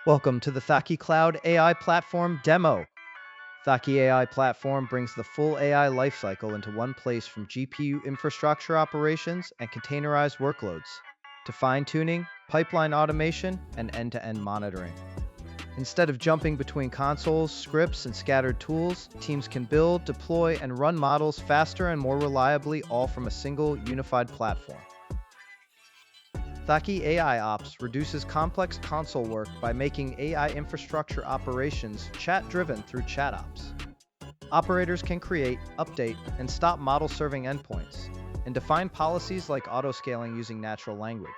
Welcome to the Thaki Cloud AI Platform demo. Thaki AI Platform brings the full AI lifecycle into one place from GPU infrastructure operations and containerized workloads to fine-tuning, pipeline automation, and end-to-end monitoring. Instead of jumping between consoles, scripts, and scattered tools, teams can build, deploy, and run models faster and more reliably, all from a single, unified platform. Thaki AI Ops reduces complex console work by making AI infrastructure operations chat-driven through ChatOps. Operators can create, update, and stop model-serving endpoints, and define policies like autoscaling using natural language.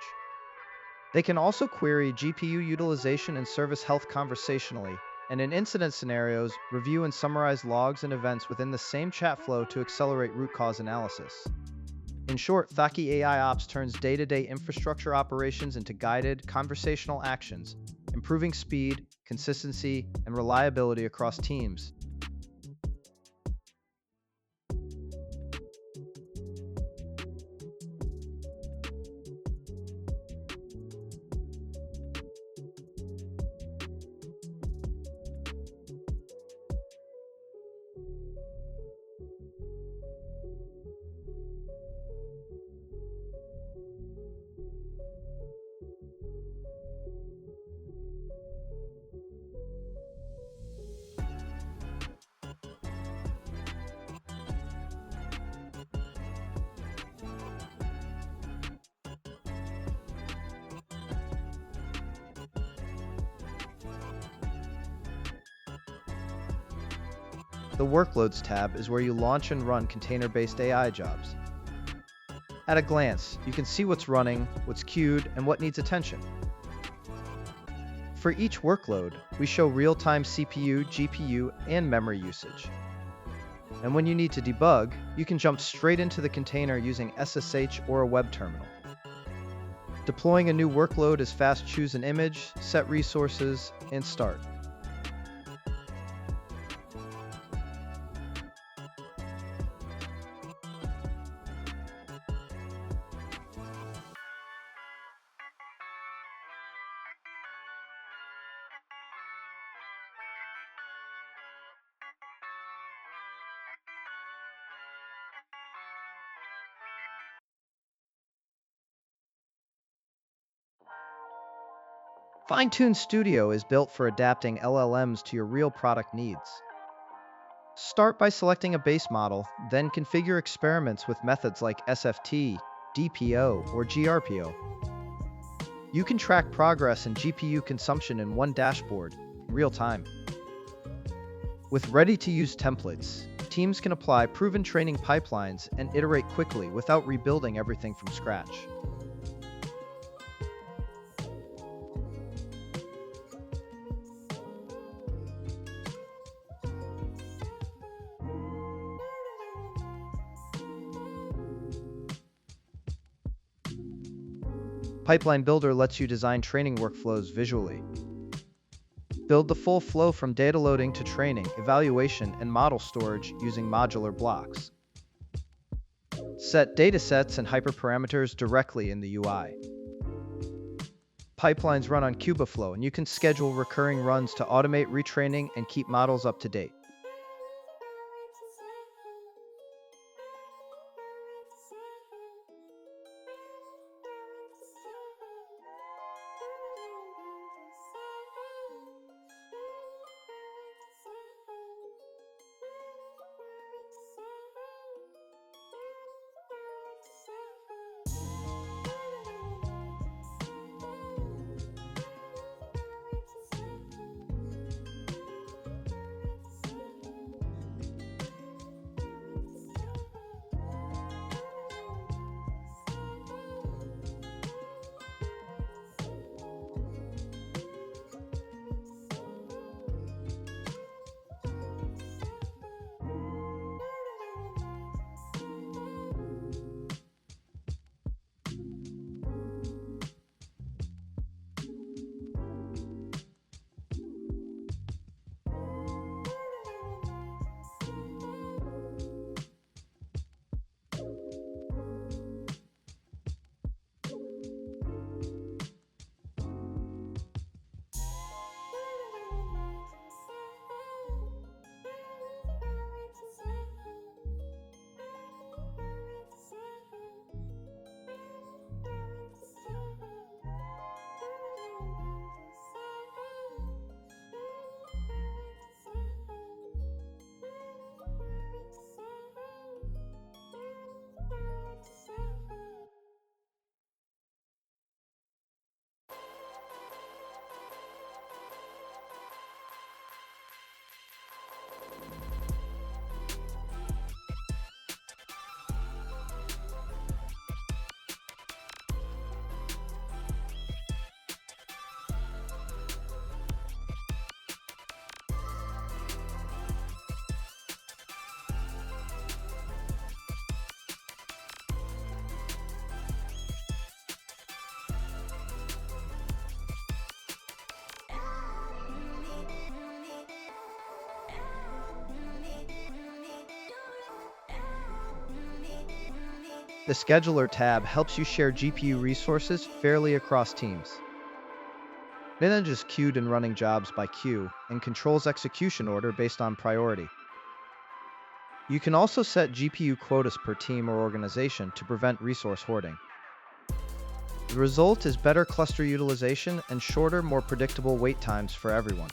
They can also query GPU utilization and service health conversationally, and in incident scenarios, review and summarize logs and events within the same chat flow to accelerate root cause analysis. In short, Thaki AI Ops turns day-to-day infrastructure operations into guided, conversational actions, improving speed, consistency, and reliability across teams. The Workloads tab is where you launch and run container-based AI jobs. At a glance, you can see what's running, what's queued, and what needs attention. For each workload, we show real-time CPU, GPU, and memory usage. And when you need to debug, you can jump straight into the container using SSH or a web terminal. Deploying a new workload is fast. Choose an image, set resources, and start. Fine-Tune Studio is built for adapting LLMs to your real product needs. Start by selecting a base model, then configure experiments with methods like SFT, DPO, or GRPO. You can track progress and GPU consumption in one dashboard, in real time. With ready-to-use templates, teams can apply proven training pipelines and iterate quickly without rebuilding everything from scratch. Pipeline Builder lets you design training workflows visually. Build the full flow from data loading to training, evaluation, and model storage using modular blocks. Set datasets and hyperparameters directly in the UI. Pipelines run on Kubeflow, and you can schedule recurring runs to automate retraining and keep models up to date. The Scheduler tab helps you share GPU resources fairly across teams. Manages queued and running jobs by queue and controls execution order based on priority. You can also set GPU quotas per team or organization to prevent resource hoarding. The result is better cluster utilization and shorter, more predictable wait times for everyone.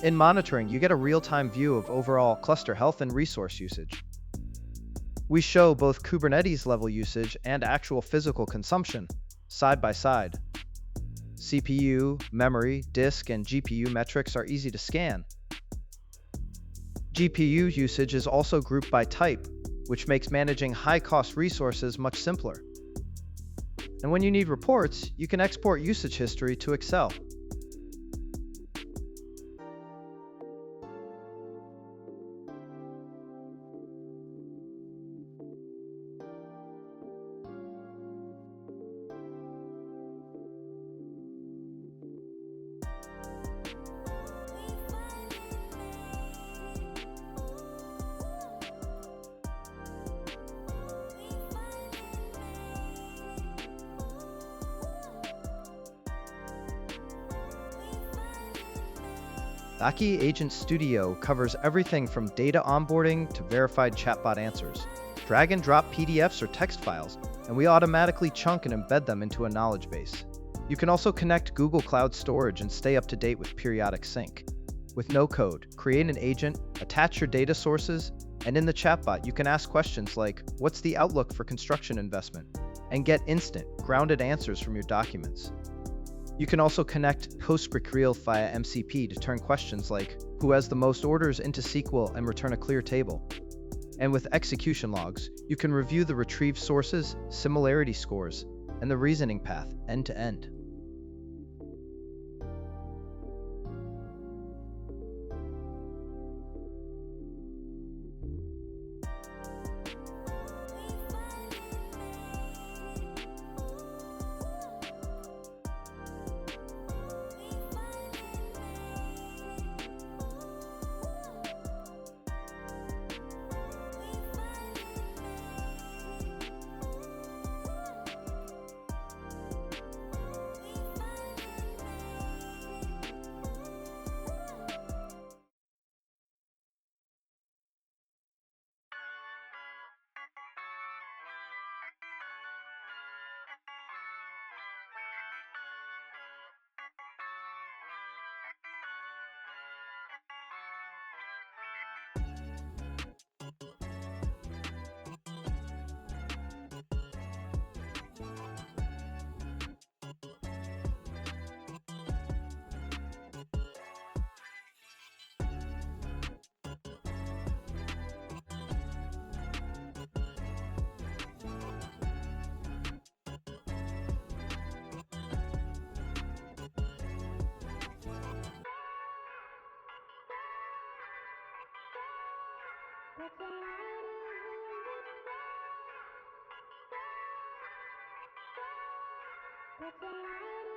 In monitoring, you get a real-time view of overall cluster health and resource usage. We show both Kubernetes level usage and actual physical consumption, side by side. CPU, memory, disk, and GPU metrics are easy to scan. GPU usage is also grouped by type, which makes managing high-cost resources much simpler. And when you need reports, you can export usage history to Excel. Thaki Agent Studio covers everything from data onboarding to verified chatbot answers. Drag and drop PDFs or text files, and we automatically chunk and embed them into a knowledge base. You can also connect Google Cloud Storage and stay up to date with periodic sync. With no code, create an agent, attach your data sources, and in the chatbot you can ask questions like, "What's the outlook for construction investment?" and get instant, grounded answers from your documents. You can also connect PostgreSQL via MCP to turn questions like, "Who has the most orders?" into SQL and return a clear table. And with execution logs, you can review the retrieved sources, similarity scores, and the reasoning path end to end. That's a